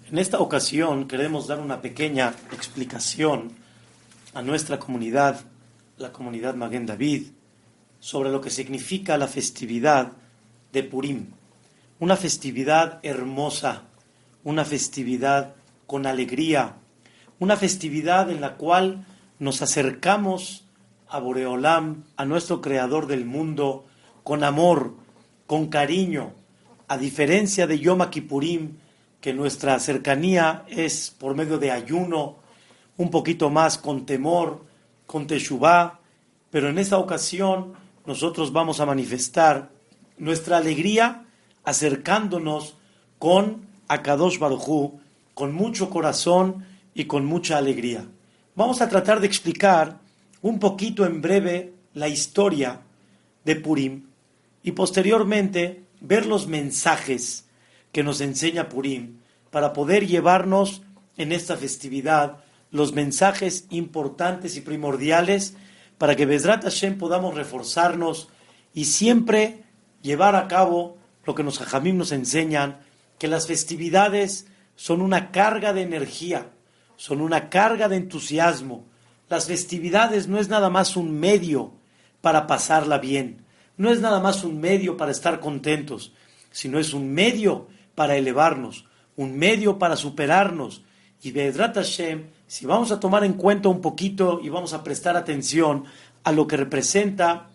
En esta ocasión queremos dar una pequeña explicación a nuestra comunidad, la comunidad Maguen David, sobre lo que significa la festividad de Purim. Una festividad hermosa, una festividad con alegría, una festividad en la cual nos acercamos a Boreolam, a nuestro Creador del mundo, con amor, con cariño, a diferencia de Yom Kippurim, que nuestra cercanía es por medio de ayuno, un poquito más con temor, con teshuvá, pero en esta ocasión nosotros vamos a manifestar nuestra alegría acercándonos con Akadosh Baruj Hu, con mucho corazón y con mucha alegría. Vamos a tratar de explicar un poquito en breve la historia de Purim y posteriormente ver los mensajes que nos enseña Purim para poder llevarnos en esta festividad los mensajes importantes y primordiales para que Bezrat Hashem podamos reforzarnos y siempre llevar a cabo lo que los Jajamim nos enseñan, que las festividades son una carga de energía, son una carga de entusiasmo. Las festividades no es nada más un medio para pasarla bien, no es nada más un medio para estar contentos, sino es un medio para elevarnos, un medio para superarnos. Y Bezrat Hashem, si vamos a tomar en cuenta un poquito y vamos a prestar atención a lo que representa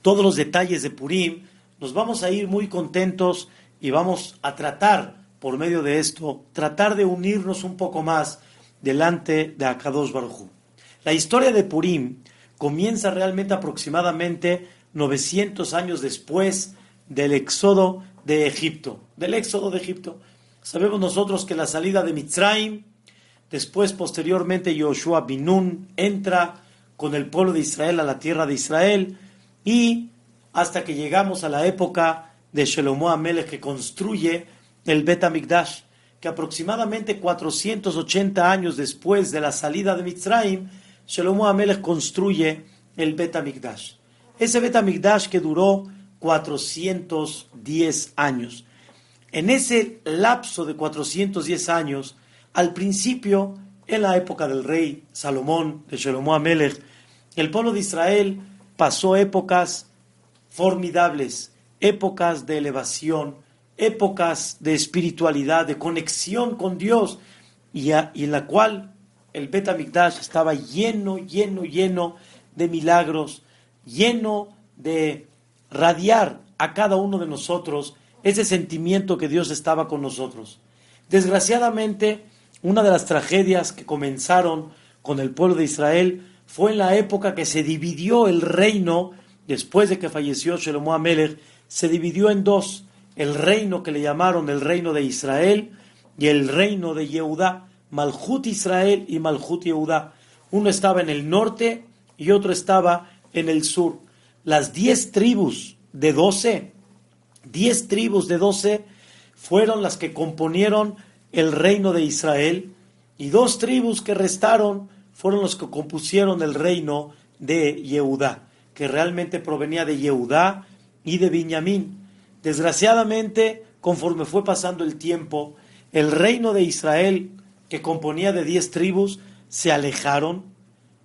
todos los detalles de Purim, nos vamos a ir muy contentos y vamos a tratar, por medio de esto, tratar de unirnos un poco más delante de Akadosh Baruj Hu. La historia de Purim comienza realmente aproximadamente 900 años después del éxodo de Egipto. Sabemos nosotros que la salida de Mitzrayim, después posteriormente Yoshua bin Nun entra con el pueblo de Israel a la tierra de Israel y hasta que llegamos a la época de Shelomo HaMelech, que construye el Bet HaMikdash, que aproximadamente 480 años después de la salida de Mitzrayim, Shelomo HaMelech construye el Bet HaMikdash. Ese Bet HaMikdash que duró 410 años. En ese lapso de 410 años, al principio, en la época del rey Salomón, de Shelomo HaMelech, el pueblo de Israel pasó épocas formidables, épocas de elevación, épocas de espiritualidad, de conexión con Dios, y en la cual el Bet HaMikdash estaba lleno de milagros, lleno de radiar a cada uno de nosotros ese sentimiento que Dios estaba con nosotros. Desgraciadamente, una de las tragedias que comenzaron con el pueblo de Israel fue en la época que se dividió el reino, después de que falleció Shelomo HaMelech, se dividió en dos, el reino que le llamaron el reino de Israel y el reino de Yehudá, Malchut Israel y Malchut Yehudá. Uno estaba en el norte y otro estaba en el sur. Las 10 tribus de 12 fueron las que componieron el reino de Israel, y 2 tribus que restaron fueron los que compusieron el reino de Yehudá, que realmente provenía de Yehudá y de Binyamin. Desgraciadamente, conforme fue pasando el tiempo, el reino de Israel, que componía de 10 tribus, se alejaron.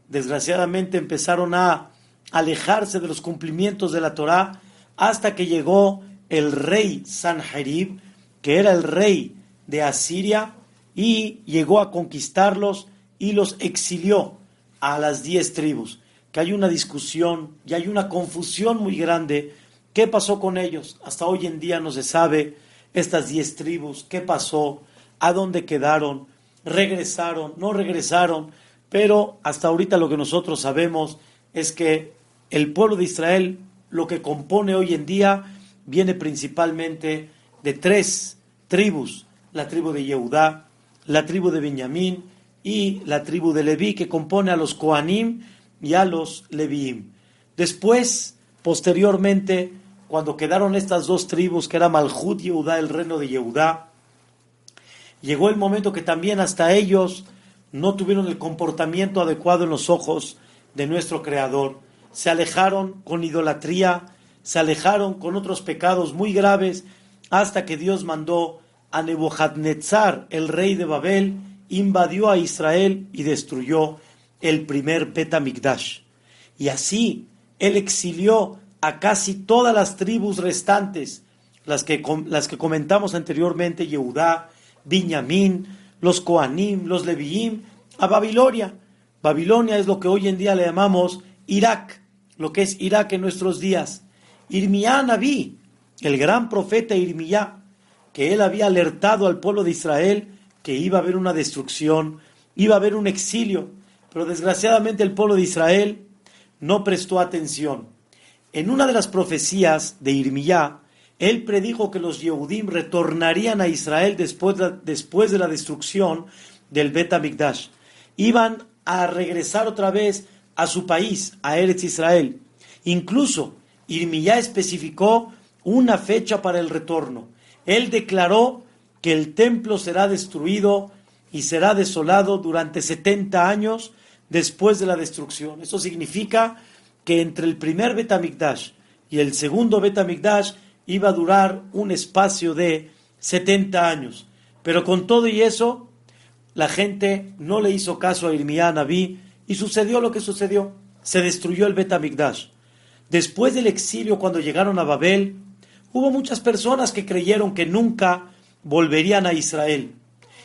Desgraciadamente empezaron a alejarse de los cumplimientos de la Torá, hasta que llegó el rey Sanherib, que era el rey de Asiria, y llegó a conquistarlos y los exilió a las 10 tribus. Que hay una discusión y hay una confusión muy grande. ¿Qué pasó con ellos? Hasta hoy en día no se sabe estas 10 tribus, qué pasó, a dónde quedaron, regresaron, no regresaron, pero hasta ahorita lo que nosotros sabemos es que el pueblo de Israel, lo que compone hoy en día, viene principalmente de 3 tribus: la tribu de Yehudá, la tribu de Benjamín y la tribu de Leví, que compone a los Kohanim y a los Leviim. Después, posteriormente, cuando quedaron estas 2 tribus, que era Malchut Yehudá, el reino de Yehudá, llegó el momento que también hasta ellos no tuvieron el comportamiento adecuado en los ojos de nuestro Creador. Se alejaron con idolatría, se alejaron con otros pecados muy graves, hasta que Dios mandó a Nebuchadnezzar, el rey de Babel, invadió a Israel y destruyó el primer Bet HaMikdash. Y así él exilió a casi todas las tribus restantes, las que comentamos anteriormente: Yehudá, Binyamin, los Kohanim, los Leviim, a Babilonia. Babilonia es lo que hoy en día le llamamos Irak, lo que es Irak en nuestros días. Irmiyá Nabí, el gran profeta Irmiyá, que él había alertado al pueblo de Israel que iba a haber una destrucción, iba a haber un exilio, pero desgraciadamente el pueblo de Israel no prestó atención. En una de las profecías de Irmiyá, él predijo que los Yehudim retornarían a Israel después de la destrucción del Bet HaMikdash. Iban a regresar otra vez a su país, a Eretz Israel. Incluso Irmiyá especificó una fecha para el retorno. Él declaró que el templo será destruido y será desolado durante 70 años después de la destrucción. Eso significa que entre el primer Bet HaMikdash y el segundo Bet HaMikdash iba a durar un espacio de 70 años. Pero con todo y eso, la gente no le hizo caso a Irmiyá Nabí y sucedió lo que sucedió. Se destruyó el Bet HaMikdash. Después del exilio, cuando llegaron a Babel, hubo muchas personas que creyeron que nunca volverían a Israel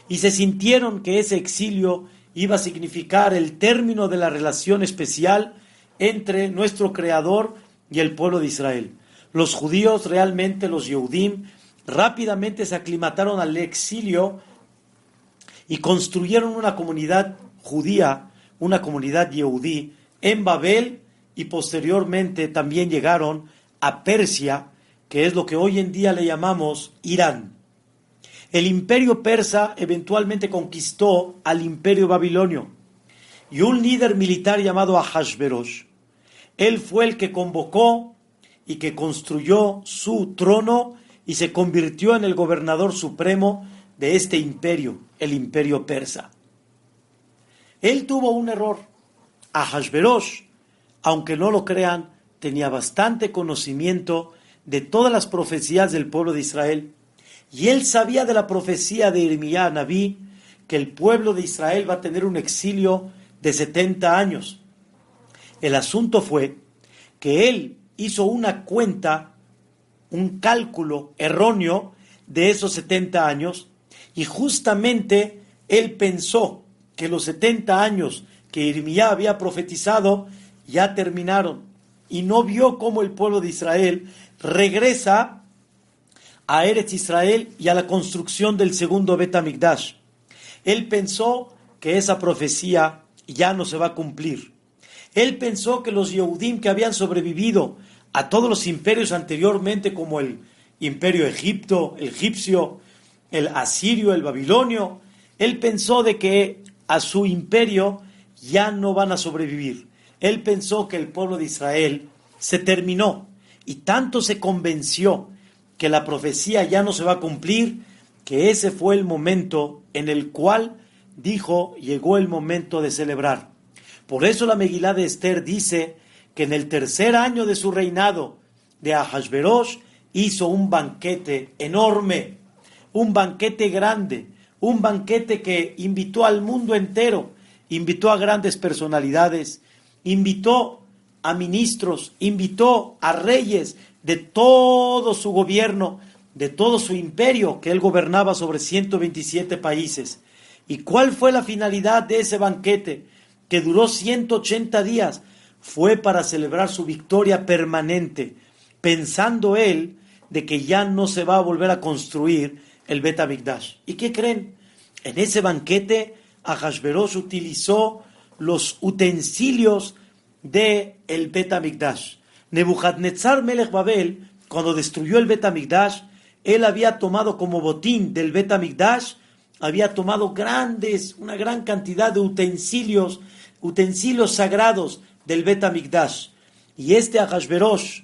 y se sintieron que ese exilio iba a significar el término de la relación especial entre nuestro Creador y el pueblo de Israel. Los judíos, realmente los Yehudim, rápidamente se aclimataron al exilio y construyeron una comunidad judía, una comunidad yehudí en Babel, y posteriormente también llegaron a Persia, que es lo que hoy en día le llamamos Irán. El imperio persa eventualmente conquistó al imperio babilonio, y un líder militar llamado Ahasverosh, él fue el que convocó y que construyó su trono y se convirtió en el gobernador supremo de este imperio, el imperio persa. Él tuvo un error. Ahasverosh, aunque no lo crean, tenía bastante conocimiento de todas las profecías del pueblo de Israel, y él sabía de la profecía de Irmiyá Nabí que el pueblo de Israel va a tener un exilio de 70 años. El asunto fue que él hizo una cuenta, un cálculo erróneo de esos 70 años, y justamente él pensó que los 70 años que Irmiyá había profetizado ya terminaron, y no vio cómo el pueblo de Israel regresa a Eretz Israel y a la construcción del segundo Bet HaMikdash. Él pensó que esa profecía ya no se va a cumplir. Él pensó que los Yehudim que habían sobrevivido a todos los imperios anteriormente, como el imperio egipcio, el asirio, el babilonio, él pensó de que a su imperio ya no van a sobrevivir. Él pensó que el pueblo de Israel se terminó, y tanto se convenció que la profecía ya no se va a cumplir, que ese fue el momento en el cual dijo: llegó el momento de celebrar. Por eso la Megilá de Esther dice que en el tercer año de su reinado de Ahasverosh hizo un banquete enorme, un banquete grande, un banquete que invitó al mundo entero, invitó a grandes personalidades, invitó a ministros, invitó a reyes de todo su gobierno, de todo su imperio, que él gobernaba sobre 127 países. ¿Y cuál fue la finalidad de ese banquete, que duró 180 días? Fue para celebrar su victoria permanente, pensando él de que ya no se va a volver a construir el Bet HaMikdash. ¿Y qué creen? En ese banquete, Ahasverosh utilizó los utensilios del Bet HaMikdash. Nebuchadnezzar Melech Babel, cuando destruyó el Bet HaMikdash, él había tomado como botín del Bet HaMikdash, había tomado una gran cantidad de utensilios sagrados del Bet HaMikdash. Y este Ahasverosh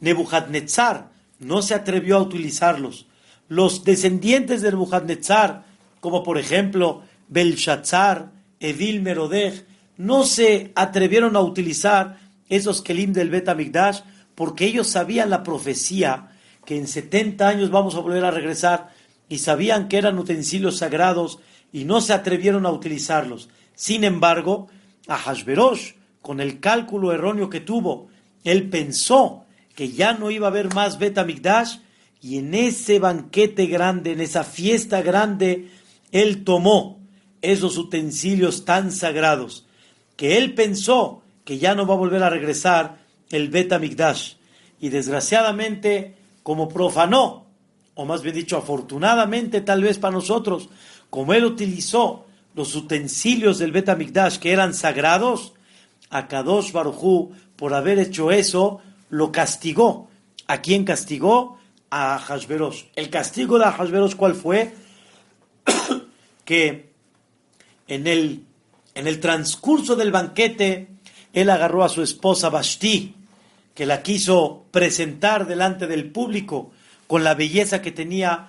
Nebuchadnezzar no se atrevió a utilizarlos. Los descendientes de Nebuchadnezzar, como por ejemplo Belshazzar, Evil Merodej, no se atrevieron a utilizar esos kelim del Bet HaMikdash, porque ellos sabían la profecía que en 70 años vamos a volver a regresar, y sabían que eran utensilios sagrados y no se atrevieron a utilizarlos. Sin embargo, Ahasverosh, con el cálculo erróneo que tuvo, él pensó que ya no iba a haber más Bet HaMikdash, y en ese banquete grande, en esa fiesta grande, él tomó esos utensilios tan sagrados, que él pensó que ya no va a volver a regresar el Bet HaMikdash. Y desgraciadamente, como profanó, o más bien dicho, afortunadamente tal vez para nosotros, como él utilizó los utensilios del Bet HaMikdash que eran sagrados, Akadosh Baruj Hu, por haber hecho eso, lo castigó. ¿A quién castigó? A Ahasverosh. El castigo de Ahasverosh, ¿cuál fue? Que en el transcurso del banquete, él agarró a su esposa Vashti, que la quiso presentar delante del público con la belleza que tenía.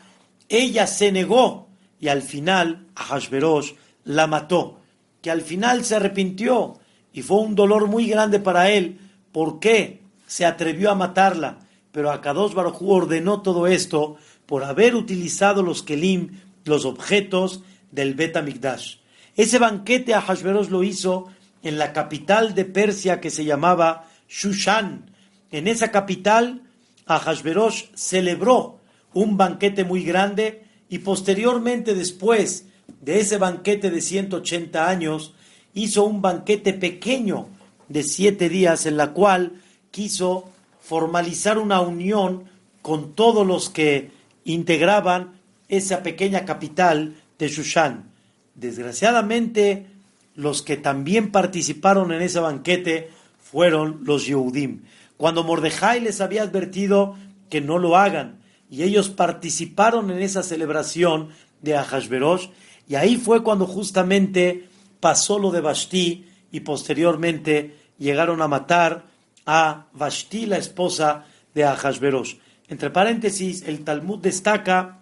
Ella se negó y al final Ahasverosh la mató, que al final se arrepintió y fue un dolor muy grande para él. ¿Por qué se atrevió a matarla? Pero Akadosh Baruj Hu ordenó todo esto por haber utilizado los kelim, los objetos del Bet HaMikdash. Ese banquete Ahasverosh lo hizo en la capital de Persia que se llamaba Shushan. En esa capital Ahasverosh celebró un banquete muy grande, y posteriormente, después de ese banquete de 180 años, hizo un banquete pequeño de 7 días en la cual quiso formalizar una unión con todos los que integraban esa pequeña capital de Shushan. Desgraciadamente, los que también participaron en ese banquete fueron los Yehudim. Cuando Mordejai les había advertido que no lo hagan, y ellos participaron en esa celebración de Ahasverosh, y ahí fue cuando justamente pasó lo de Vashti, y posteriormente llegaron a matar a Vashti, la esposa de Ahasverosh. Entre paréntesis, el Talmud destaca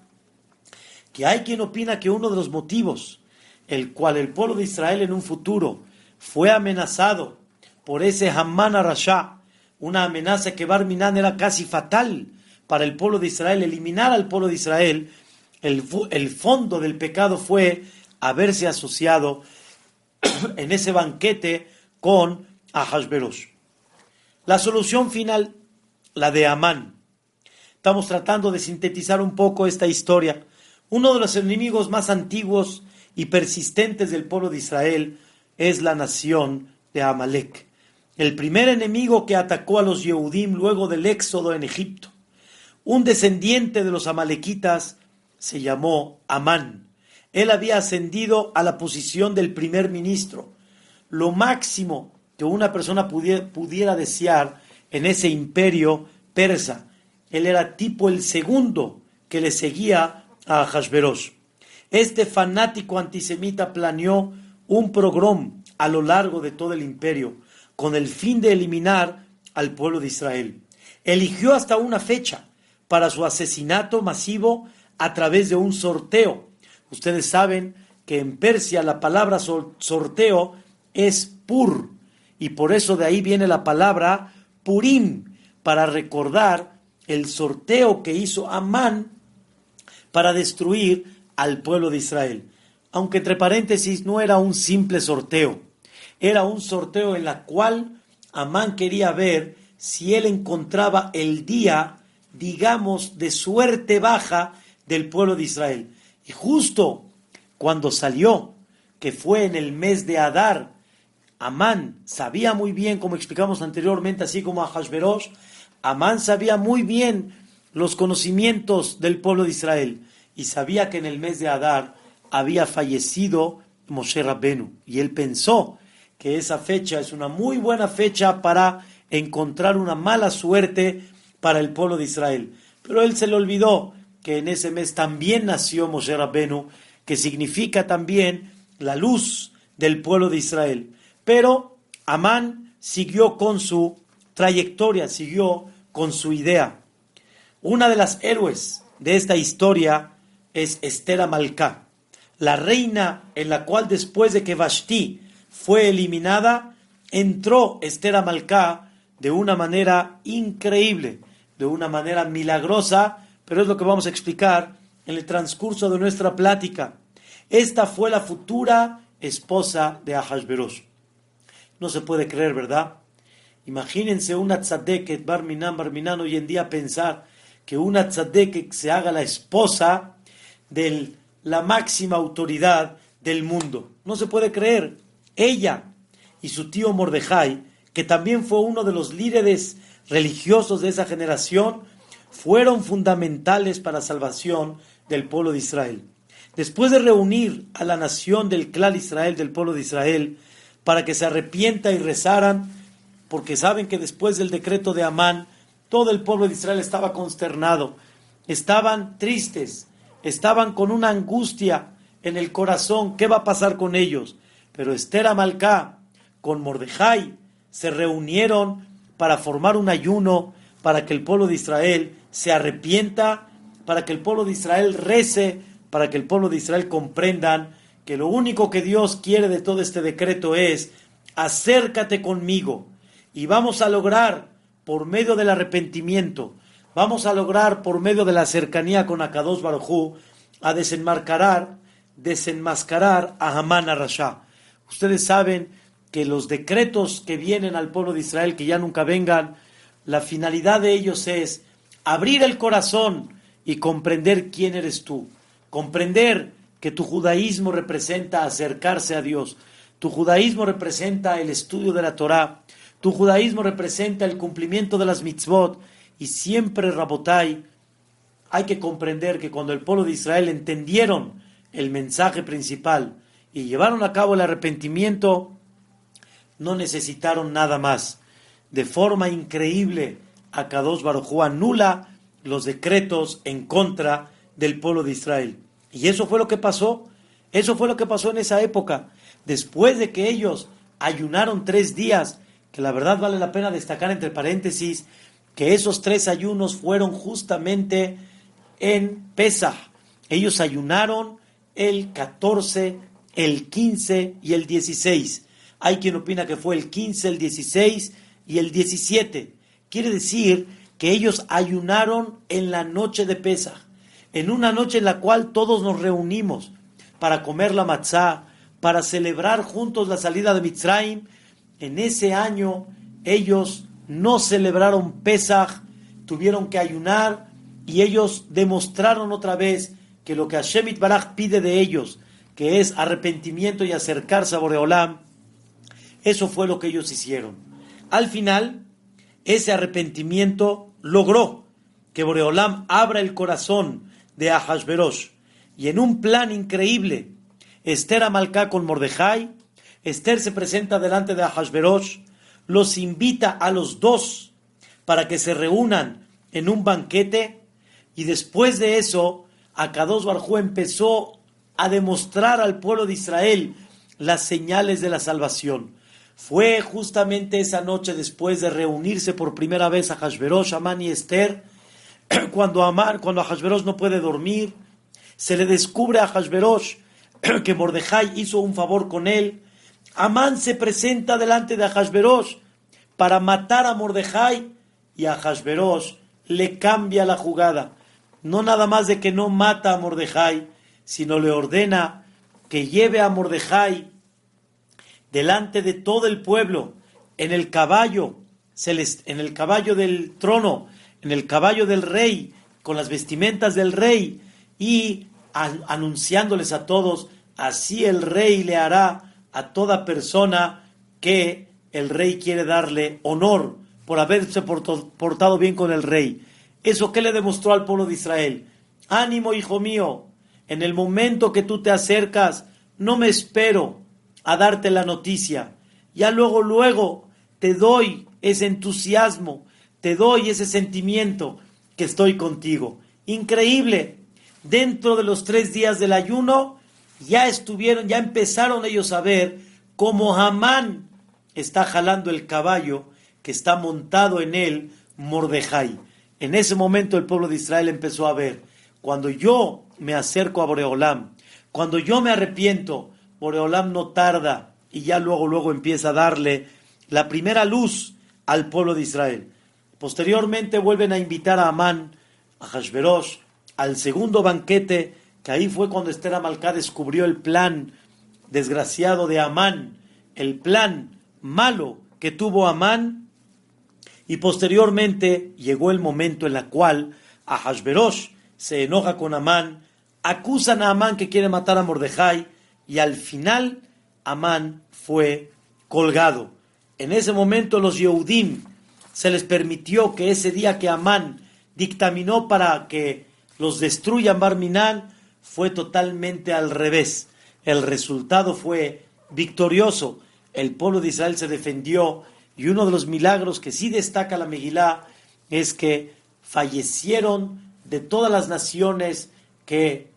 que hay quien opina que uno de los motivos el cual el pueblo de Israel en un futuro fue amenazado por ese Haman Rasha, una amenaza que Bar Minan era casi fatal para el pueblo de Israel, eliminar al pueblo de Israel. El fondo del pecado fue haberse asociado en ese banquete con Ahasverosh. La solución final, la de Amán. Estamos tratando de sintetizar un poco esta historia. Uno de los enemigos más antiguos y persistentes del pueblo de Israel es la nación de Amalek. El primer enemigo que atacó a los Yehudim luego del éxodo en Egipto. Un descendiente de los amalequitas se llamó Amán. Él había ascendido a la posición del primer ministro. Lo máximo que una persona pudiera desear en ese imperio persa. Él era tipo el segundo que le seguía a Ahasverosh. Este fanático antisemita planeó un pogrom a lo largo de todo el imperio con el fin de eliminar al pueblo de Israel. Eligió hasta una fecha para su asesinato masivo a través de un sorteo. Ustedes saben que en Persia la palabra sorteo es pur, y por eso de ahí viene la palabra Purim, para recordar el sorteo que hizo Amán para destruir al pueblo de Israel. Aunque entre paréntesis no era un simple sorteo, era un sorteo en la cual Amán quería ver si él encontraba el día, digamos, de suerte baja del pueblo de Israel. Y justo cuando salió, que fue en el mes de Adar, Amán sabía muy bien, como explicamos anteriormente, así como Ahasverosh, Amán sabía muy bien los conocimientos del pueblo de Israel, y sabía que en el mes de Adar había fallecido Moshe Rabbenu, y él pensó que esa fecha es una muy buena fecha para encontrar una mala suerte para el pueblo de Israel. Pero él se le olvidó que en ese mes también nació Moshe Rabbenu, que significa también la luz del pueblo de Israel. Pero Amán siguió con su trayectoria, siguió con su idea. Una de las héroes de esta historia es Esther Amalcá, la reina en la cual después de que Vashti fue eliminada, entró Esther Amalcá de una manera increíble. de una manera milagrosa, pero es lo que vamos a explicar en el transcurso de nuestra plática. Esta fue la futura esposa de Ahasverosh. No se puede creer, ¿verdad? Imagínense una tzadeket, Barminan hoy en día pensar que una tzadeket se haga la esposa de la máxima autoridad del mundo. No se puede creer. Ella y su tío Mordejai, que también fue uno de los líderes religiosos de esa generación, fueron fundamentales para la salvación del pueblo de Israel. Después de reunir a la nación del clan Israel, del pueblo de Israel, para que se arrepienta y rezaran, porque saben que después del decreto de Amán, todo el pueblo de Israel estaba consternado, estaban tristes, estaban con una angustia en el corazón, ¿qué va a pasar con ellos? Pero Esther Amalcá con Mordejai se reunieron para formar un ayuno, para que el pueblo de Israel se arrepienta, para que el pueblo de Israel rece, para que el pueblo de Israel comprendan que lo único que Dios quiere de todo este decreto es: acércate conmigo, y vamos a lograr por medio del arrepentimiento, vamos a lograr por medio de la cercanía con Akadosh Baruj Hu a desenmascarar a Hamán Rasha. Ustedes saben que los decretos que vienen al pueblo de Israel, que ya nunca vengan, la finalidad de ellos es abrir el corazón y comprender quién eres tú, comprender que tu judaísmo representa acercarse a Dios, tu judaísmo representa el estudio de la Torá, tu judaísmo representa el cumplimiento de las mitzvot, y siempre, Rabotai, hay que comprender que cuando el pueblo de Israel entendieron el mensaje principal y llevaron a cabo el arrepentimiento, no necesitaron nada más. De forma increíble, Akadosh Baruj Hu anula los decretos en contra del pueblo de Israel. Y eso fue lo que pasó. Eso fue lo que pasó en esa época. Después de que ellos ayunaron 3 días, que la verdad vale la pena destacar entre paréntesis, que esos 3 ayunos fueron justamente en Pesaj. Ellos ayunaron el 14, el 15 y el 16. Hay quien opina que fue el 15, el 16 y el 17. Quiere decir que ellos ayunaron en la noche de Pesaj, en una noche en la cual todos nos reunimos para comer la matzá, para celebrar juntos la salida de Mitzrayim. En ese año ellos no celebraron Pesaj, tuvieron que ayunar, y ellos demostraron otra vez que lo que Hashem Yitbaraj pide de ellos, que es arrepentimiento y acercarse a Boreolam, eso fue lo que ellos hicieron. Al final, ese arrepentimiento logró que Boreolam abra el corazón de Ahasverosh, y en un plan increíble, Esther Amalcá con Mordejai, Esther se presenta delante de Ahasverosh, los invita a los dos para que se reúnan en un banquete, y después de eso, Akadosh Baruj Hu empezó a demostrar al pueblo de Israel las señales de la salvación. Fue justamente esa noche, después de reunirse por primera vez Ahasverosh, Amán y Esther, cuando Ahasverosh no puede dormir, se le descubre a Ahasverosh que Mordejai hizo un favor con él. Amán se presenta delante de Ahasverosh para matar a Mordejai, y Ahasverosh le cambia la jugada. No nada más de que no mata a Mordejai, sino le ordena que lleve a Mordejai delante de todo el pueblo, en el caballo del trono, en el caballo del rey, con las vestimentas del rey, y anunciándoles a todos: así el rey le hará a toda persona que el rey quiere darle honor por haberse portado bien con el rey. ¿Eso qué le demostró al pueblo de Israel? Ánimo, hijo mío, en el momento que tú te acercas, no me espero a darte la noticia. Ya luego te doy ese entusiasmo, te doy ese sentimiento que estoy contigo. Increíble. Dentro de los 3 días del ayuno, ya empezaron ellos a ver cómo Hamán está jalando el caballo que está montado en él Mordejai. En ese momento el pueblo de Israel empezó a ver: cuando yo me acerco a Boreolam, cuando yo me arrepiento, Boreolam no tarda, y ya luego empieza a darle la primera luz al pueblo de Israel. Posteriormente vuelven a invitar a Amán, a Hashverosh, al segundo banquete, que ahí fue cuando Esther Amalcá descubrió el plan desgraciado de Amán, el plan malo que tuvo Amán, y posteriormente llegó el momento en el cual Ahasverosh se enoja con Amán, acusan a Amán que quiere matar a Mordejai, y al final Amán fue colgado. En ese momento los Yehudim se les permitió que ese día que Amán dictaminó para que los destruyan Barminan, fue totalmente al revés. El resultado fue victorioso. El pueblo de Israel se defendió, y uno de los milagros que sí destaca la Megilá es que fallecieron de todas las naciones que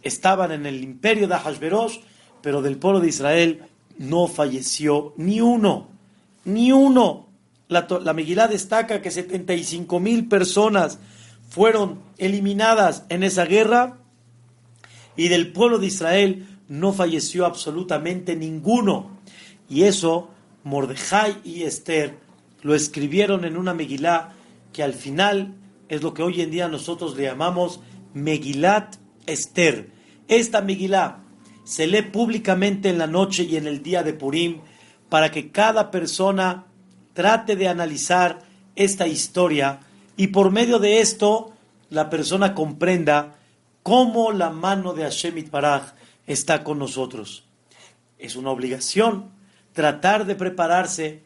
estaban en el imperio de Ahasverosh, pero del pueblo de Israel no falleció ni uno, ni uno. La Megilá destaca que 75,000 personas fueron eliminadas en esa guerra, y del pueblo de Israel no falleció absolutamente ninguno. Y eso Mordejai y Esther lo escribieron en una Megilá que al final es lo que hoy en día nosotros le llamamos Megilat Esther. Esta Megilá se lee públicamente en la noche y en el día de Purim para que cada persona trate de analizar esta historia, y por medio de esto la persona comprenda cómo la mano de Hashem Yitbaraj está con nosotros. Es una obligación tratar de prepararse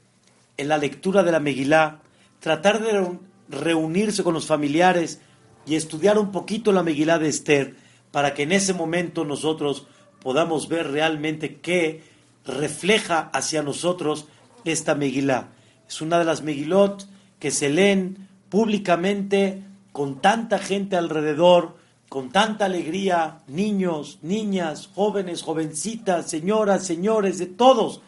en la lectura de la Megilá, tratar de reunirse con los familiares y estudiar un poquito la Megilá de Esther, para que en ese momento nosotros podamos ver realmente qué refleja hacia nosotros esta Megilá. Es una de las Megilot que se leen públicamente con tanta gente alrededor, con tanta alegría, niños, niñas, jóvenes, jovencitas, señoras, señores, de todos,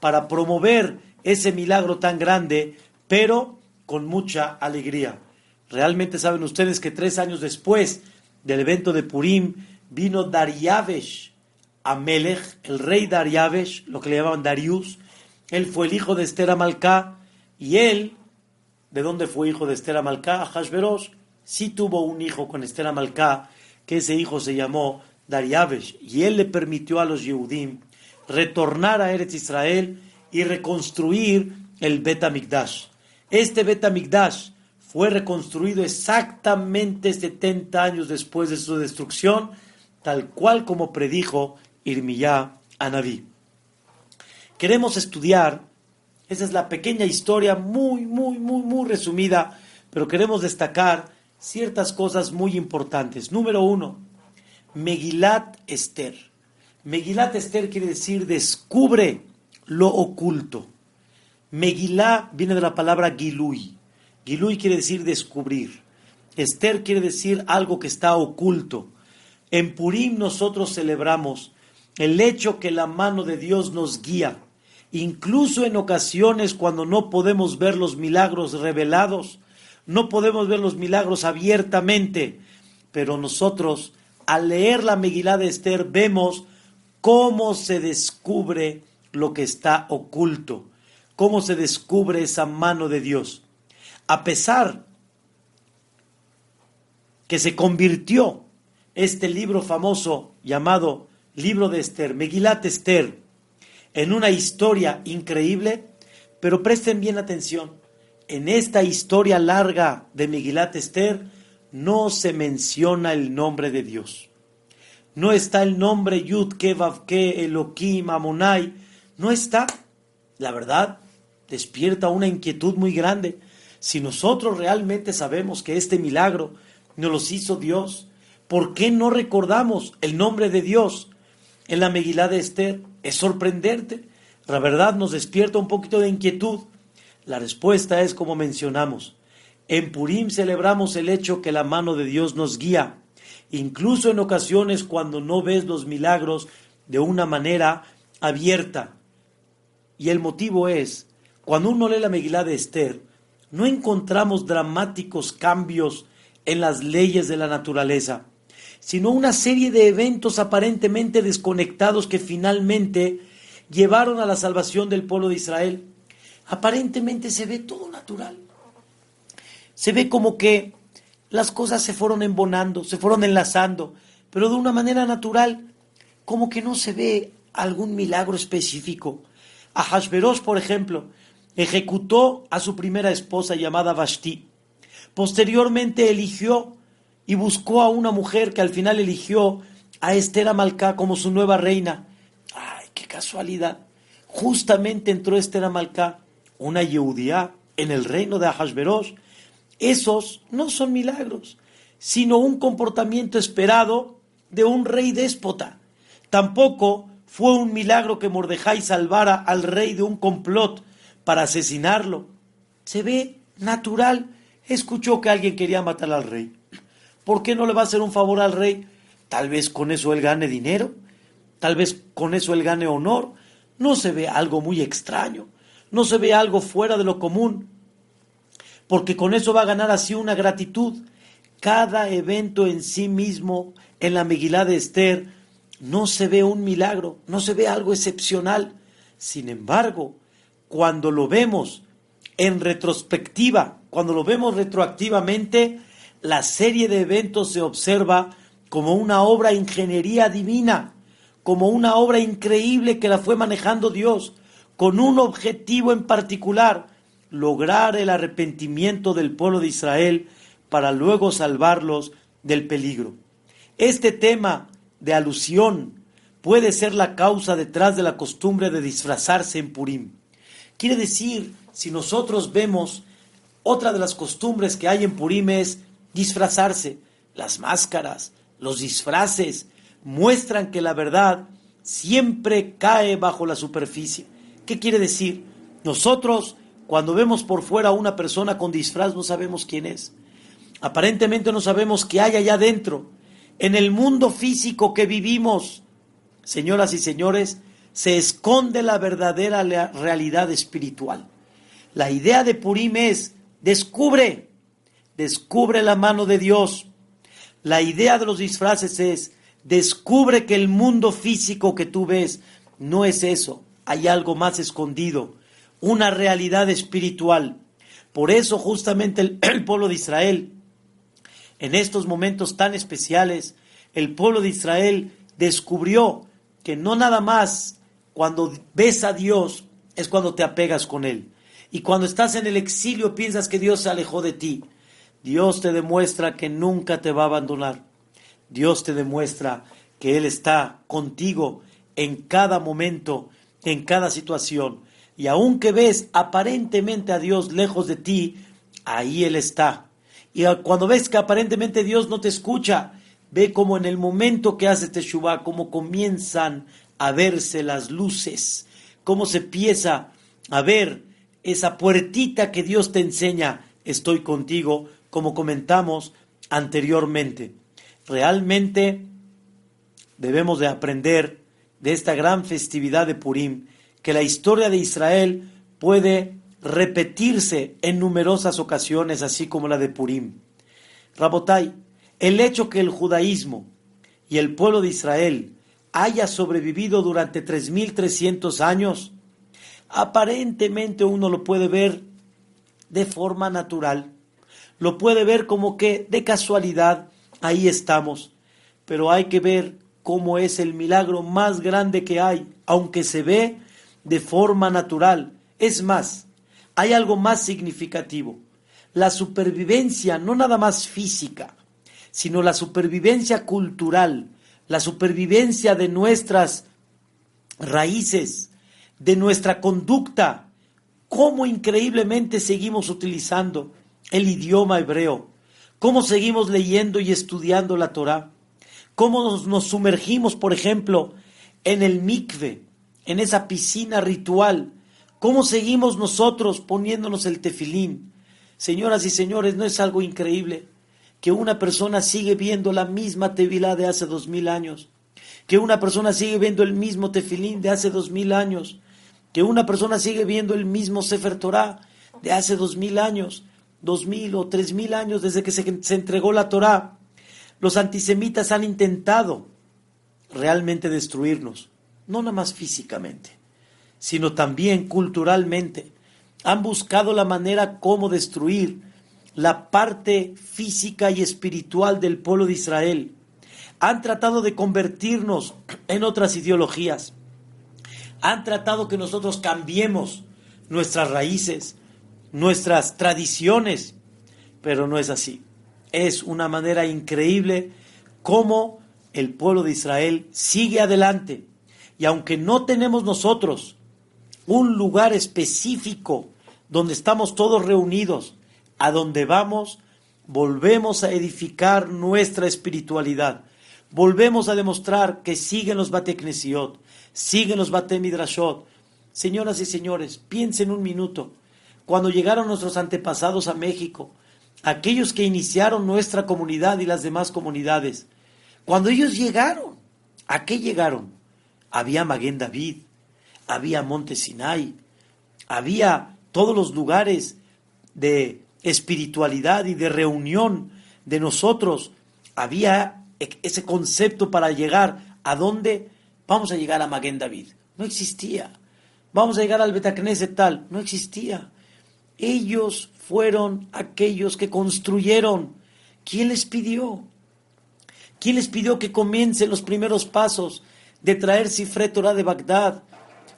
para promover ese milagro tan grande, pero con mucha alegría. Realmente saben ustedes que 3 años después del evento de Purim vino Dariavesh Amelech, el rey Dariavesh, lo que le llamaban Darius. Él fue el hijo de Esther Amalcá, y él, ¿de dónde fue hijo de Esther Amalcá? Ahasverosh sí tuvo un hijo con Esther Amalcá, que ese hijo se llamó Dariavesh, y él le permitió a los Yehudim retornar a Eretz Israel y reconstruir el Bet HaMikdash. Este Bet HaMikdash fue reconstruido exactamente 70 años después de su destrucción, tal cual como predijo Irmiyá Anabí. Queremos estudiar, esa es la pequeña historia muy resumida, pero queremos destacar ciertas cosas muy importantes. Número 1, Megilat Esther. Megilat Esther quiere decir descubre lo oculto. Megilá viene de la palabra Gilui. Gilui quiere decir descubrir. Esther quiere decir algo que está oculto. En Purim nosotros celebramos el hecho que la mano de Dios nos guía, incluso en ocasiones cuando no podemos ver los milagros revelados, no podemos ver los milagros abiertamente, pero nosotros al leer la Megilá de Esther vemos cómo se descubre lo que está oculto, cómo se descubre esa mano de Dios. A pesar que se convirtió este libro famoso llamado Libro de Esther, Megilat Esther, en una historia increíble, pero presten bien atención, en esta historia larga de Megilat Esther no se menciona el nombre de Dios. No está el nombre Yud, Ke, Vav, Ke, Elohim, Amonai, no está. La verdad, despierta una inquietud muy grande. Si nosotros realmente sabemos que este milagro nos lo hizo Dios, ¿por qué no recordamos el nombre de Dios en la Megilá de Esther? Es sorprendente. La verdad nos despierta un poquito de inquietud. La respuesta es como mencionamos. En Purim celebramos el hecho que la mano de Dios nos guía, incluso en ocasiones cuando no ves los milagros de una manera abierta. Y el motivo es, cuando uno lee la Megilá de Esther, no encontramos dramáticos cambios en las leyes de la naturaleza, sino una serie de eventos aparentemente desconectados que finalmente llevaron a la salvación del pueblo de Israel. Aparentemente se ve todo natural. Se ve como que las cosas se fueron embonando, se fueron enlazando, pero de una manera natural, como que no se ve algún milagro específico. Ahasverosh, por ejemplo, ejecutó a su primera esposa llamada Vashti. Posteriormente eligió y buscó a una mujer que al final eligió a Esther Amalcá como su nueva reina. ¡Ay, qué casualidad! Justamente entró Esther Amalcá, una Yehudía, en el reino de Ahasverosh. Esos no son milagros, sino un comportamiento esperado de un rey déspota. Tampoco fue un milagro que Mordejai salvara al rey de un complot para asesinarlo. Se ve natural. Escuchó que alguien quería matar al rey. ¿Por qué no le va a hacer un favor al rey? Tal vez con eso él gane dinero, tal vez con eso él gane honor. No se ve algo muy extraño, no se ve algo fuera de lo común, porque con eso va a ganar así una gratitud. Cada evento en sí mismo, en la Megilá de Esther, no se ve un milagro, no se ve algo excepcional. Sin embargo, cuando lo vemos en retrospectiva, cuando lo vemos retroactivamente, la serie de eventos se observa como una obra de ingeniería divina, como una obra increíble que la fue manejando Dios, con un objetivo en particular: lograr el arrepentimiento del pueblo de Israel para luego salvarlos del peligro. Este tema de alusión puede ser la causa detrás de la costumbre de disfrazarse en Purim. Quiere decir, si nosotros vemos otra de las costumbres que hay en Purim es disfrazarse. Las máscaras, los disfraces muestran que la verdad siempre cae bajo la superficie. ¿Qué quiere decir? Nosotros, cuando vemos por fuera a una persona con disfraz, no sabemos quién es. Aparentemente no sabemos qué hay allá adentro. En el mundo físico que vivimos, señoras y señores, se esconde la verdadera realidad espiritual. La idea de Purim es: descubre la mano de Dios. La idea de los disfraces es: descubre que el mundo físico que tú ves no es eso, hay algo más escondido, una realidad espiritual. Por eso justamente el pueblo de Israel, en estos momentos tan especiales, el pueblo de Israel descubrió que no nada más cuando ves a Dios es cuando te apegas con Él. Y cuando estás en el exilio piensas que Dios se alejó de ti. Dios te demuestra que nunca te va a abandonar. Dios te demuestra que Él está contigo en cada momento, en cada situación. Y aunque ves aparentemente a Dios lejos de ti, ahí Él está. Y cuando ves que aparentemente Dios no te escucha, ve como en el momento que haces teshuvá, cómo comienzan a verse las luces, cómo se empieza a ver esa puertita que Dios te enseña: estoy contigo, como comentamos anteriormente. Realmente debemos de aprender de esta gran festividad de Purim, que la historia de Israel puede repetirse en numerosas ocasiones, así como la de Purim. Rabotai, el hecho que el judaísmo y el pueblo de Israel haya sobrevivido durante 3.300 años, aparentemente uno lo puede ver de forma natural, lo puede ver como que de casualidad ahí estamos, pero hay que ver cómo es el milagro más grande que hay, aunque se ve de forma natural. Es más, hay algo más significativo: la supervivencia no nada más física, sino la supervivencia cultural, la supervivencia de nuestras raíces, de nuestra conducta. Cómo increíblemente seguimos utilizando el idioma hebreo, cómo seguimos leyendo y estudiando la Torá, cómo nos sumergimos, por ejemplo, en el mikve, en esa piscina ritual, cómo seguimos nosotros poniéndonos el tefilín. Señoras y señores, ¿no es algo increíble que una persona sigue viendo la misma tevilá de hace 2000 años? Que una persona sigue viendo el mismo tefilín de hace 2000 años, que una persona sigue viendo el mismo Sefer Torah de hace 2000 años, 2000 o 3000 años desde que se entregó la Torah. Los antisemitas han intentado realmente destruirnos, no nada más físicamente, sino también culturalmente. Han buscado la manera cómo destruir la parte física y espiritual del pueblo de Israel. Han tratado de convertirnos en otras ideologías. Han tratado que nosotros cambiemos nuestras raíces, nuestras tradiciones, pero no es así. Es una manera increíble cómo el pueblo de Israel sigue adelante. Y aunque no tenemos nosotros un lugar específico donde estamos todos reunidos, a donde vamos, volvemos a edificar nuestra espiritualidad. Volvemos a demostrar que siguen los Bate Knesiot, siguen los Bate Midrashot. Señoras y señores, piensen un minuto. Cuando llegaron nuestros antepasados a México, aquellos que iniciaron nuestra comunidad y las demás comunidades, cuando ellos llegaron, ¿a qué llegaron? Había Maguen David, había Monte Sinai, había todos los lugares de espiritualidad y de reunión de nosotros. Había ese concepto para llegar a dónde vamos a llegar a Maguen David. No existía. Vamos a llegar al Betacneset tal. No existía. Ellos fueron aquellos que construyeron. ¿Quién les pidió? ¿Quién les pidió que comiencen los primeros pasos de traer Sifrei Torah de Bagdad,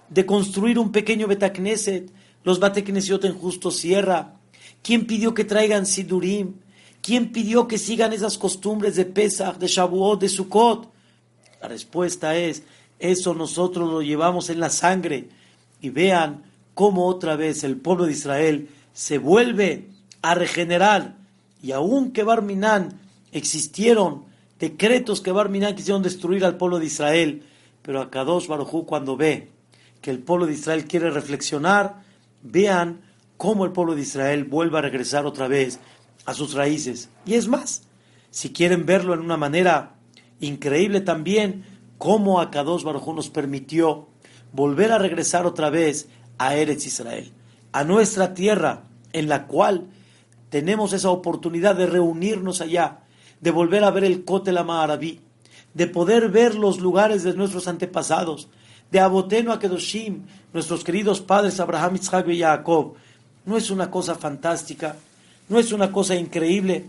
de construir un pequeño Betacneset, los Bateknesiot en Justo Sierra? ¿Quién pidió que traigan Sidurim? ¿Quién pidió que sigan esas costumbres de Pesach, de Shavuot, de Sukkot? La respuesta es, eso nosotros lo llevamos en la sangre. Y vean cómo otra vez el pueblo de Israel se vuelve a regenerar. Y aunque Barminán existieron decretos que Barminán quisieron destruir al pueblo de Israel, pero Akadosh Baruj Hu, cuando ve que el pueblo de Israel quiere reflexionar, vean cómo el pueblo de Israel vuelve a regresar otra vez a sus raíces. Y es más, si quieren verlo en una manera increíble también, cómo Akadosh Baruj Hu nos permitió volver a regresar otra vez a Eretz Israel, a nuestra tierra, en la cual tenemos esa oportunidad de reunirnos allá, de volver a ver el Kotel HaMa'araví, de poder ver los lugares de nuestros antepasados, de Abotenu HaKedoshim, nuestros queridos padres Abraham, Isaac y Jacob. No es una cosa fantástica, no es una cosa increíble.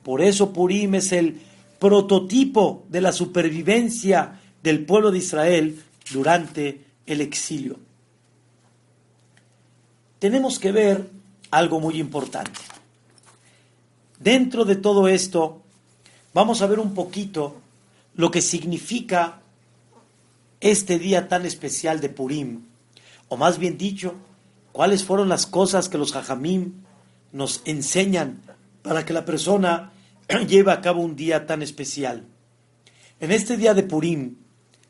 Por eso Purim es el prototipo de la supervivencia del pueblo de Israel durante el exilio. Tenemos que ver algo muy importante. Dentro de todo esto, vamos a ver un poquito lo que significa este día tan especial de Purim, o más bien dicho, cuáles fueron las cosas que los Jajamim nos enseñan para que la persona lleve a cabo un día tan especial. En este día de Purim,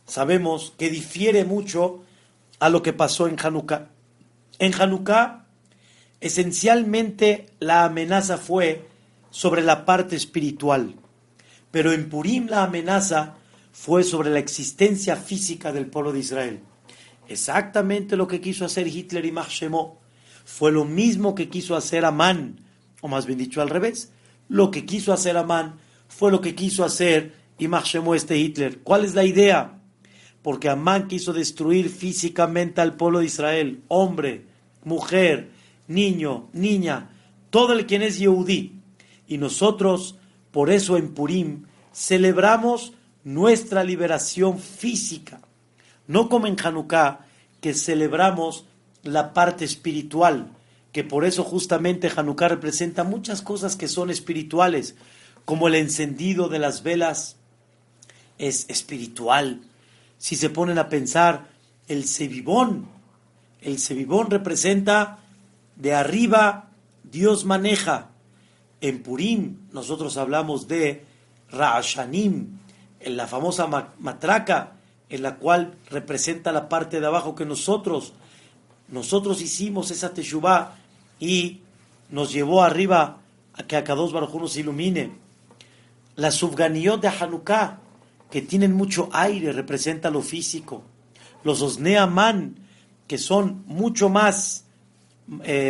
sabemos que difiere mucho a lo que pasó en Hanukkah. En Hanukkah, esencialmente la amenaza fue sobre la parte espiritual, pero en Purim la amenaza fue sobre la existencia física del pueblo de Israel. Exactamente lo que quiso hacer Hitler y Shemó fue lo mismo que quiso hacer Amán, o más bien dicho al revés. Lo que quiso hacer Amán fue lo que quiso hacer Shemó Hitler. ¿Cuál es la idea? Porque Amán quiso destruir físicamente al pueblo de Israel, hombre, mujer, niño, niña, todo el quien es Yehudí. Y nosotros, por eso en Purim, celebramos nuestra liberación física. No como en Hanukkah, que celebramos la parte espiritual, que por eso justamente Hanukkah representa muchas cosas que son espirituales, como el encendido de las velas es espiritual. Si se ponen a pensar, el Sevivón representa de arriba, Dios maneja. En Purim nosotros hablamos de Ra'ashanim, en la famosa matraca, en la cual representa la parte de abajo que nosotros hicimos esa teshuvá y nos llevó arriba a que Akadosh Baruj Hu nos ilumine. Las subganiyot de Hanukkah, que tienen mucho aire, representa lo físico. Los Osnei Amán, que son mucho más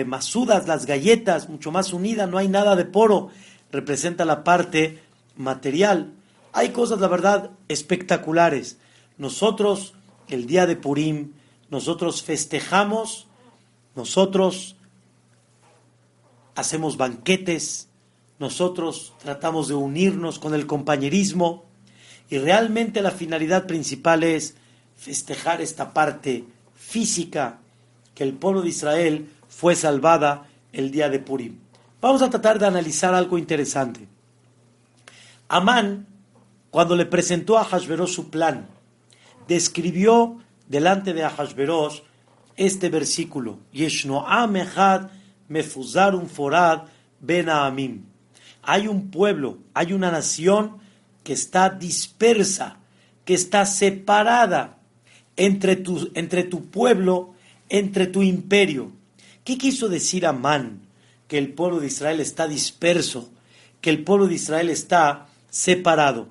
masudas, las galletas, mucho más unidas, no hay nada de poro, representa la parte material. Hay cosas, la verdad, espectaculares. Nosotros, el día de Purim, nosotros festejamos, nosotros hacemos banquetes, nosotros tratamos de unirnos con el compañerismo y realmente la finalidad principal es festejar esta parte física que el pueblo de Israel fue salvada el día de Purim. Vamos a tratar de analizar algo interesante. Amán, cuando le presentó a Ahasverosh su plan, describió delante de Ahasverosh este versículo: Yeshno am echad mefuzar forad ben ha'amim. Hay un pueblo, hay una nación que está dispersa, que está separada entre tu pueblo, entre tu imperio. ¿Qué quiso decir Amán? Que el pueblo de Israel está disperso, que el pueblo de Israel está separado.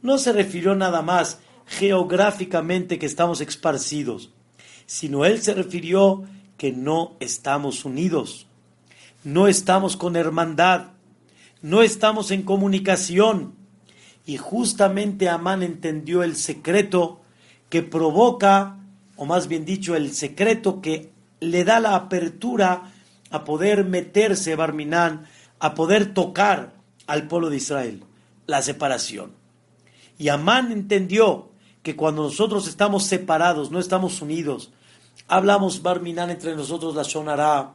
No se refirió nada más geográficamente que estamos esparcidos, sino él se refirió que no estamos unidos, no estamos con hermandad, no estamos en comunicación. Y justamente Amán entendió el secreto que provoca, o más bien dicho, el secreto que le da la apertura a poder meterse, Barminán, a poder tocar al pueblo de Israel, la separación. Y Amán entendió que cuando nosotros estamos separados, no estamos unidos, hablamos Barminán entre nosotros la Shonará,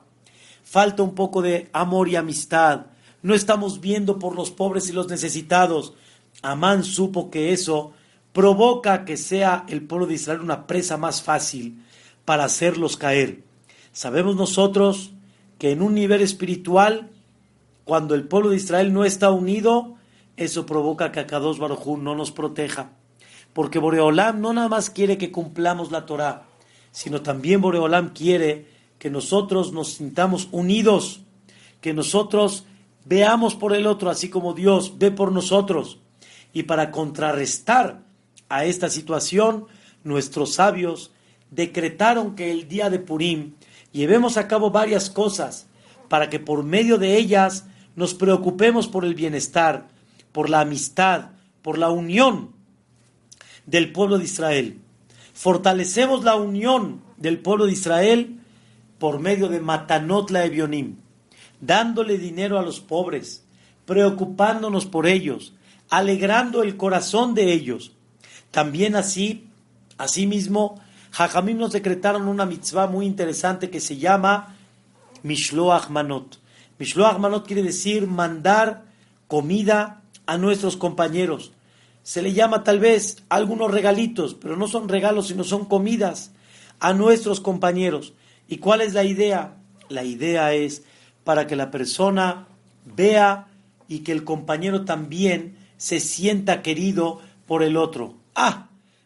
falta un poco de amor y amistad, no estamos viendo por los pobres y los necesitados. Amán supo que eso provoca que sea el pueblo de Israel una presa más fácil para hacerlos caer. Sabemos nosotros que en un nivel espiritual, cuando el pueblo de Israel no está unido, eso provoca que Akadosh Baruj Hu no nos proteja. Porque Boreolam no nada más quiere que cumplamos la Torá, sino también Boreolam quiere que nosotros nos sintamos unidos, que nosotros veamos por el otro, así como Dios ve por nosotros. Y para contrarrestar a esta situación, nuestros sabios decretaron que el día de Purim llevemos a cabo varias cosas para que por medio de ellas nos preocupemos por el bienestar, por la amistad, por la unión del pueblo de Israel. Fortalecemos la unión del pueblo de Israel por medio de Matanot Laevionim, dándole dinero a los pobres, preocupándonos por ellos, alegrando el corazón de ellos. También asimismo, Jajamim nos decretaron una mitzvah muy interesante que se llama Mishloach Manot. Mishloach Manot quiere decir mandar comida a nuestros compañeros. Se le llama tal vez algunos regalitos, pero no son regalos, sino son comidas a nuestros compañeros. ¿Y cuál es la idea? La idea es para que la persona vea y que el compañero también se sienta querido por el otro.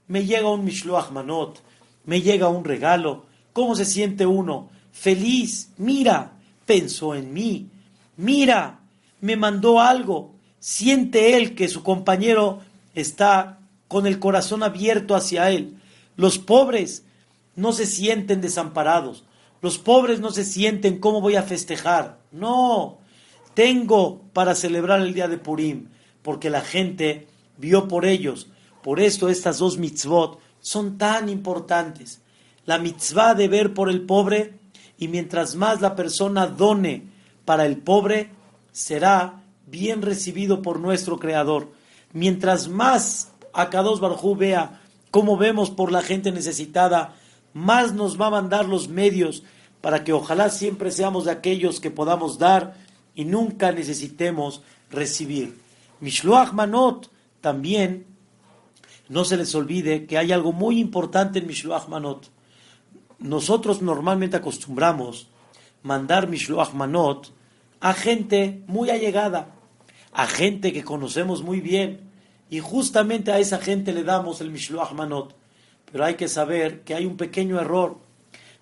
Me llega un Mishloach Manot, me llega un regalo. ¿Cómo se siente uno? Feliz. Mira, pensó en mí. Mira, me mandó algo. Siente él que su compañero está con el corazón abierto hacia él. Los pobres no se sienten desamparados. Los pobres no se sienten cómo voy a festejar. No, tengo para celebrar el día de Purim, porque la gente vio por ellos. Por esto estas dos mitzvot son tan importantes. La mitzvah de ver por el pobre, y mientras más la persona done para el pobre, será bien recibido por nuestro Creador. Mientras más Akadosh Baruj Hu vea cómo vemos por la gente necesitada, más nos va a mandar los medios para que ojalá siempre seamos de aquellos que podamos dar y nunca necesitemos recibir. Mishloach Manot también, no se les olvide que hay algo muy importante en Mishloach Manot. Nosotros normalmente acostumbramos mandar Mishloach Manot a gente muy allegada, a gente que conocemos muy bien, y justamente a esa gente le damos el Mishloach Manot. Pero hay que saber que hay un pequeño error.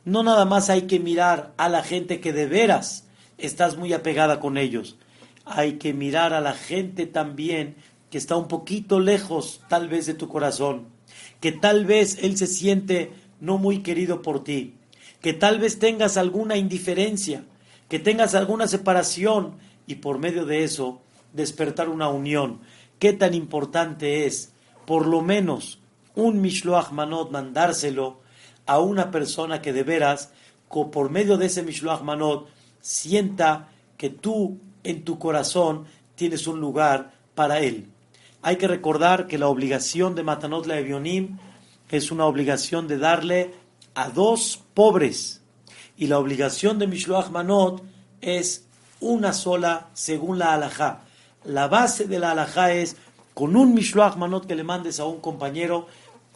No nada más hay que mirar a la gente que de veras estás muy apegada con ellos. Hay que mirar a la gente también que está un poquito lejos tal vez de tu corazón, que tal vez él se siente no muy querido por ti, que tal vez tengas alguna indiferencia, que tengas alguna separación, y por medio de eso despertar una unión. Qué tan importante es, por lo menos, un Mishloach Manot, mandárselo a una persona que de veras, por medio de ese Mishloach Manot, sienta que tú en tu corazón tienes un lugar para él. Hay que recordar que la obligación de Matanot Le'Evionim es una obligación de darle a 2 pobres. Y la obligación de Mishloach Manot es una sola según la halajá. La base de la halajá es, con un Mishloach Manot que le mandes a un compañero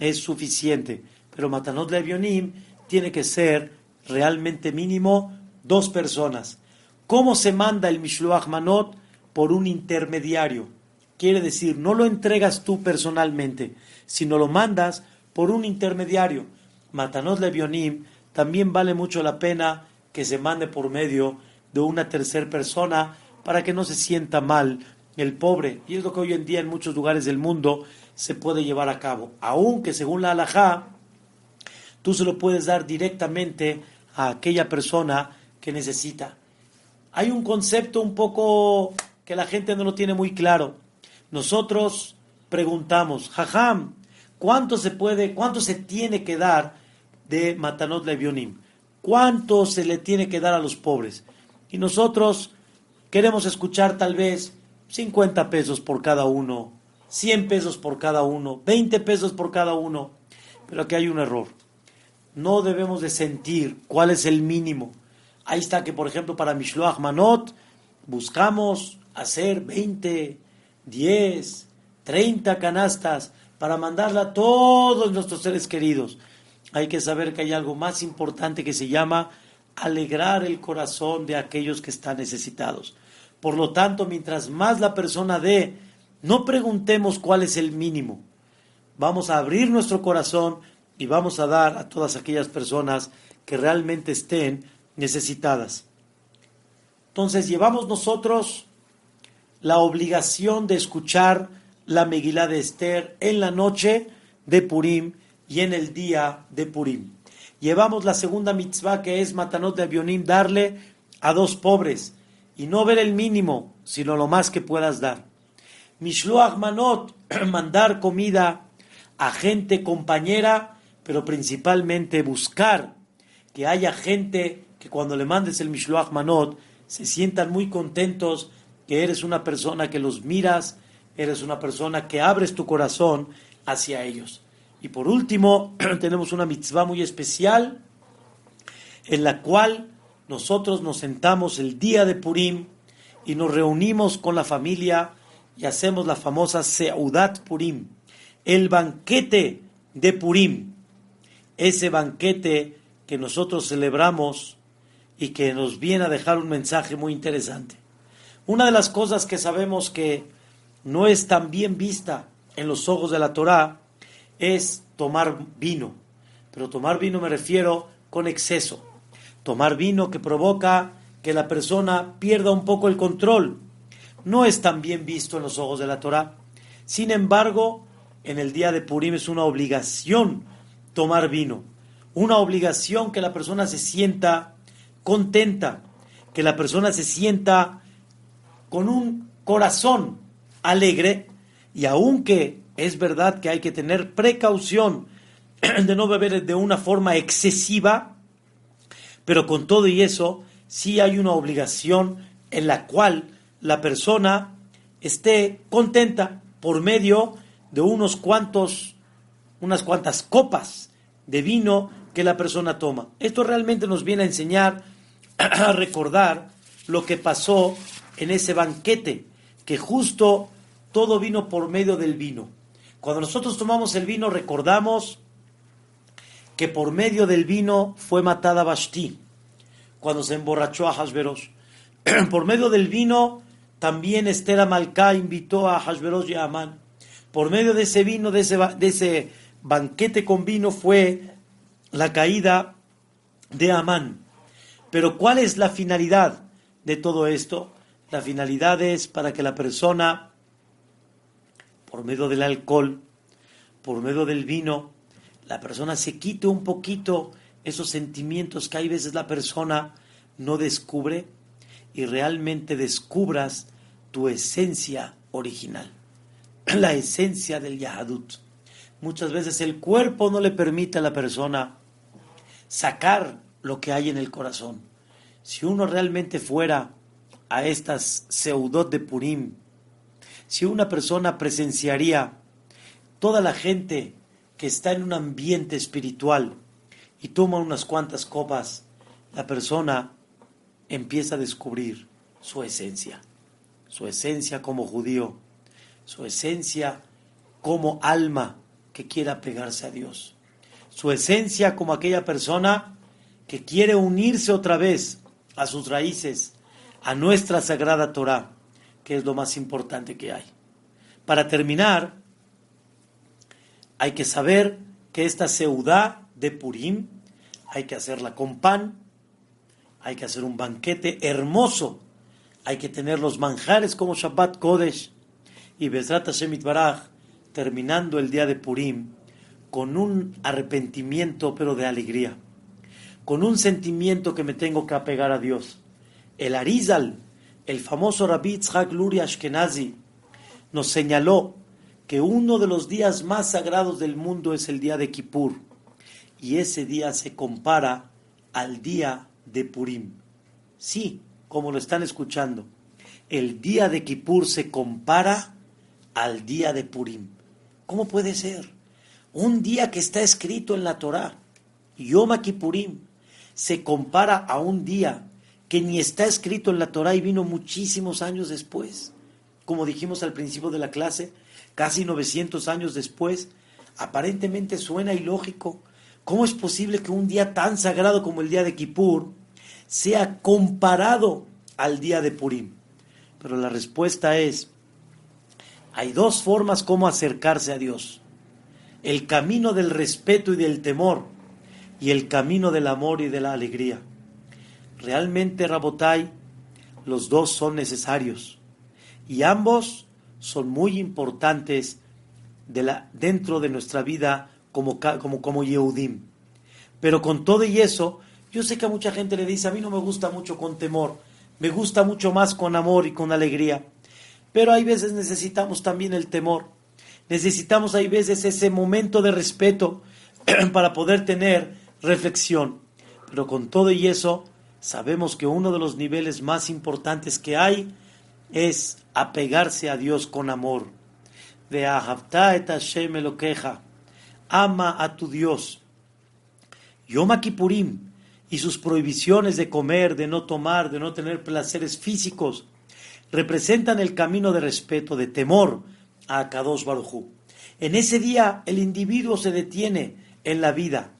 es suficiente. Pero Matanot Le'Evionim tiene que ser realmente mínimo 2 personas. ¿Cómo se manda el Mishloach Manot? Por un intermediario. Quiere decir, no lo entregas tú personalmente, sino lo mandas por un intermediario. Matanot Le'Evionim también vale mucho la pena que se mande por medio de una tercera persona para que no se sienta mal el pobre. Y es lo que hoy en día en muchos lugares del mundo se puede llevar a cabo. Aunque según la halajá, tú se lo puedes dar directamente a aquella persona que necesita. Hay un concepto un poco que la gente no lo tiene muy claro. Nosotros preguntamos, Jajam, ¿cuánto se tiene que dar de Matanot Le'Evionim? ¿Cuánto se le tiene que dar a los pobres? Y nosotros queremos escuchar tal vez 50 pesos por cada uno, 100 pesos por cada uno, 20 pesos por cada uno. Pero aquí hay un error. No debemos de sentir cuál es el mínimo. Ahí está que, por ejemplo, para Mishloach Manot buscamos hacer 20, 10, 30 canastas para mandarla a todos nuestros seres queridos. Hay que saber que hay algo más importante que se llama alegrar el corazón de aquellos que están necesitados. Por lo tanto, mientras más la persona dé, no preguntemos cuál es el mínimo. Vamos a abrir nuestro corazón y vamos a dar a todas aquellas personas que realmente estén necesitadas. Entonces, llevamos nosotros la obligación de escuchar la Megilá de Esther en la noche de Purim y en el día de Purim. Llevamos la segunda mitzvah, que es Matanot Le'Evionim, darle a 2 pobres y no ver el mínimo, sino lo más que puedas dar. Mishloach Manot, mandar comida a gente compañera, pero principalmente buscar que haya gente que cuando le mandes el Mishloach Manot se sientan muy contentos, que eres una persona que los miras, eres una persona que abres tu corazón hacia ellos. Y por último, tenemos una mitzvah muy especial en la cual nosotros nos sentamos el día de Purim y nos reunimos con la familia y hacemos la famosa Seudat Purim, el banquete de Purim. Ese banquete que nosotros celebramos y que nos viene a dejar un mensaje muy interesante. Una de las cosas que sabemos que no es tan bien vista en los ojos de la Torá es tomar vino. Pero tomar vino me refiero con exceso. Tomar vino que provoca que la persona pierda un poco el control. No es tan bien visto en los ojos de la Torá. Sin embargo, en el día de Purim es una obligación tomar vino. Una obligación que la persona se sienta contenta, que la persona se sienta con un corazón alegre, y aunque es verdad que hay que tener precaución de no beber de una forma excesiva, pero con todo y eso, sí hay una obligación en la cual la persona esté contenta por medio de unas cuantas copas de vino que la persona toma. Esto realmente nos viene a enseñar, a recordar lo que pasó en ese banquete, que justo todo vino por medio del vino. Cuando nosotros tomamos el vino, recordamos que por medio del vino fue matada Vashti, cuando se emborrachó a Ahasverosh. Por medio del vino, también Esther Amalcá invitó a Ahasverosh y a Amán. Por medio de ese vino, de ese banquete con vino, fue la caída de Amán. Pero ¿cuál es la finalidad de todo esto? La finalidad es para que la persona, por medio del alcohol, por medio del vino, la persona se quite un poquito esos sentimientos que hay veces la persona no descubre, y realmente descubras tu esencia original, la esencia del Yahadut. Muchas veces el cuerpo no le permite a la persona sacar lo que hay en el corazón. Si uno realmente fuera a estas seudot de Purim Si una persona presenciaría toda la gente que está en un ambiente espiritual y toma unas cuantas copas, la persona empieza a descubrir su esencia como judío, su esencia como alma que quiere apegarse a Dios, su esencia como aquella persona que quiere unirse otra vez a sus raíces, a nuestra sagrada Torá, que es lo más importante que hay. Para terminar, hay que saber que esta seudá de Purim hay que hacerla con pan, hay que hacer un banquete hermoso, hay que tener los manjares como Shabbat Kodesh, y Bezrat Hashem Itbaraj, terminando el día de Purim con un arrepentimiento pero de alegría, con un sentimiento que me tengo que apegar a Dios. El Arizal, el famoso Rabbi Yitzhak Luri Ashkenazi, nos señaló que uno de los días más sagrados del mundo es el día de Kippur, y ese día se compara al día de Purim. Sí, como lo están escuchando, el día de Kippur se compara al día de Purim. ¿Cómo puede ser? Un día que está escrito en la Torá, Yom Kippurim, se compara a un día que ni está escrito en la Torá y vino muchísimos años después. Como dijimos al principio de la clase, casi 900 años después. Aparentemente suena ilógico. ¿Cómo es posible que un día tan sagrado como el día de Kippur sea comparado al día de Purim? Pero la respuesta es, hay dos formas como acercarse a Dios: el camino del respeto y del temor, y el camino del amor y de la alegría. Realmente, Rabotai, los dos son necesarios, y ambos son muy importantes dentro de nuestra vida como Yehudim. Pero con todo y eso, yo sé que a mucha gente le dice, a mí no me gusta mucho con temor, me gusta mucho más con amor y con alegría. Pero hay veces necesitamos también el temor, necesitamos hay veces ese momento de respeto para poder tener reflexión. Pero con todo y eso, sabemos que uno de los niveles más importantes que hay es apegarse a Dios con amor. Ve'ahavta et Hashem Elokeja, ama a tu Dios. Yom Kippurim y sus prohibiciones de comer, de no tomar, de no tener placeres físicos, representan el camino de respeto, de temor a Akadosh Baruj Hu. En ese día el individuo se detiene en la vida,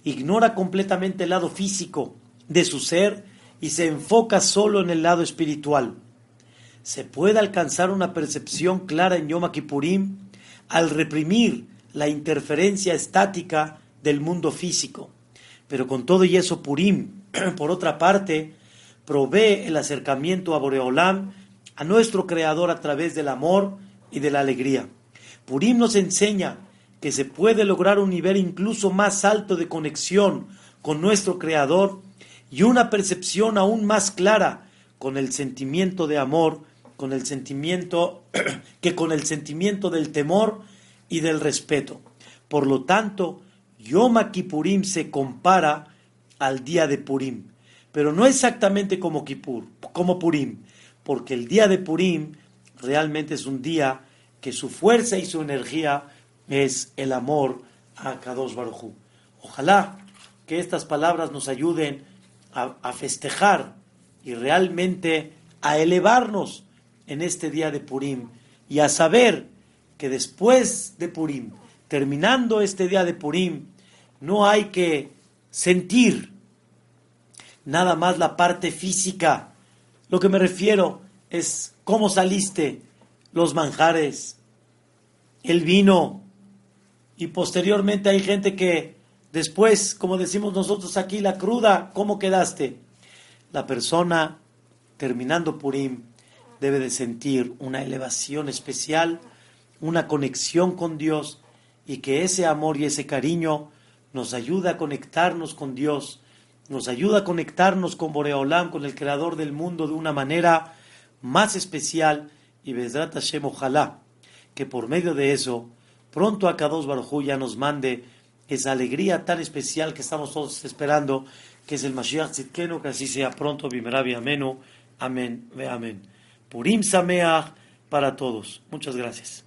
ignora completamente el lado físico de su ser y se enfoca solo en el lado espiritual. Se puede alcanzar una percepción clara en Yom Kippurim al reprimir la interferencia estática del mundo físico. Pero con todo y eso, Purim, por otra parte, provee el acercamiento a Boreolam, a nuestro Creador, a través del amor y de la alegría. Purim nos enseña que se puede lograr un nivel incluso más alto de conexión con nuestro Creador y una percepción aún más clara con el sentimiento de amor, con el sentimiento del temor y del respeto. Por lo tanto, Yom Kippurim se compara al día de Purim, pero no exactamente como Purim, porque el día de Purim realmente es un día que su fuerza y su energía es el amor a Kadosh Baruj Hu. Ojalá que estas palabras nos ayuden a festejar y realmente a elevarnos en este día de Purim y a saber que después de Purim, terminando este día de Purim, no hay que sentir nada más la parte física. Lo que me refiero es cómo saliste, los manjares, el vino, y posteriormente hay gente que después, como decimos nosotros aquí, la cruda, ¿cómo quedaste? La persona, terminando Purim, debe de sentir una elevación especial, una conexión con Dios, y que ese amor y ese cariño nos ayuda a conectarnos con Dios, nos ayuda a conectarnos con Boreolam, con el Creador del mundo, de una manera más especial, y Bezrat Hashem, ojalá que por medio de eso, pronto Akadosh Baruj Hu ya nos mande esa alegría tan especial que estamos todos esperando, que es el Mashiach Tzidkenu, que así sea pronto, Bimerabi Amenu, amén, ve amén. Purim Sameach, para todos. Muchas gracias.